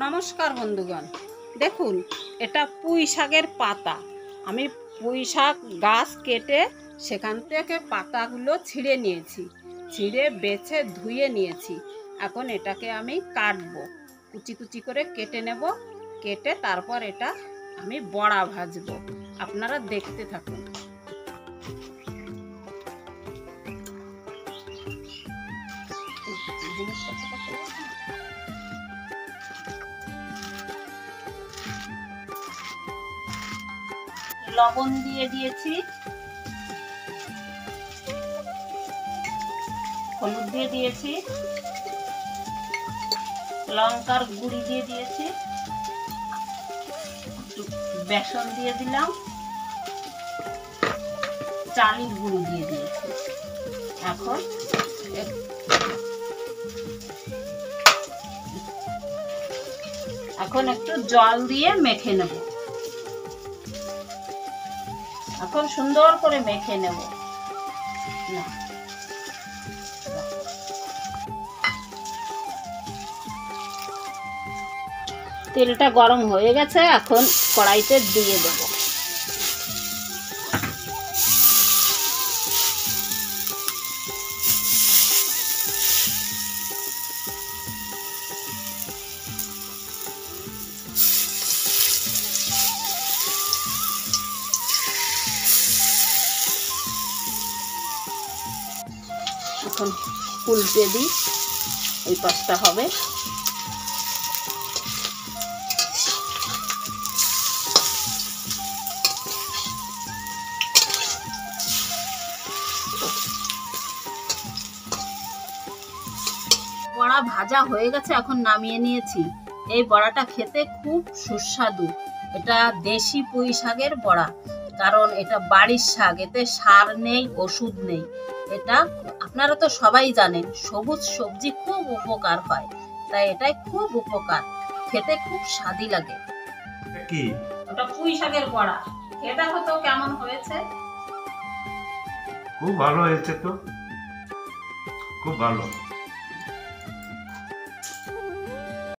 নমস্কার বন্ধুগণ, দেখুন এটা পুঁই শাকের পাতা। আমি পুঁই শাক গাছ কেটে সেখান থেকে পাতাগুলো ছিঁড়ে নিয়েছি, ছিঁড়ে বেছে ধুয়ে নিয়েছি। এখন এটাকে আমি কাটবো, কুচি কুচি করে কেটে নেব। কেটে তারপর এটা আমি বড়া ভাজবো। আপনারা দেখতে থাকুন। লবণ দিয়ে দিয়েছি, হলুদ দিয়ে দিয়েছি, লঙ্কার গুঁড়ি দিয়ে দিয়েছি, বেসন দিয়ে দিলাম, চালের গুঁড়ি দিয়ে দিয়েছি। এখন একটু জল দিয়ে মেখে নেব। এখন সুন্দর করে মেখে নেব। তেলটা গরম হয়ে গেছে, এখন কড়াইতে দিয়ে দেব। এখন উল্টে দিই, এই পাশটা হবে। বড়া ভাজা হয়ে গেছে, এখন নামিয়ে নিয়েছি। এই বড়াটা খেতে খুব সুস্বাদু। এটা দেশি পুঁই শাকের বড়া, কারণ এটা বাড়ির শাক, এতে সার নেই, ওষুধ নেই। এটা আপনারা তো সবাই জানেন, সবুজ সবজি খুব উপকার হয়, তাই এটাই খুব উপকার। খেতে খুব স্বাদি লাগে। কি ওটা পুঁই শাকের বড়া, খেয়ে দেখো তো কেমন হয়েছে। খুব ভালো হয়েছে তো, খুব ভালো।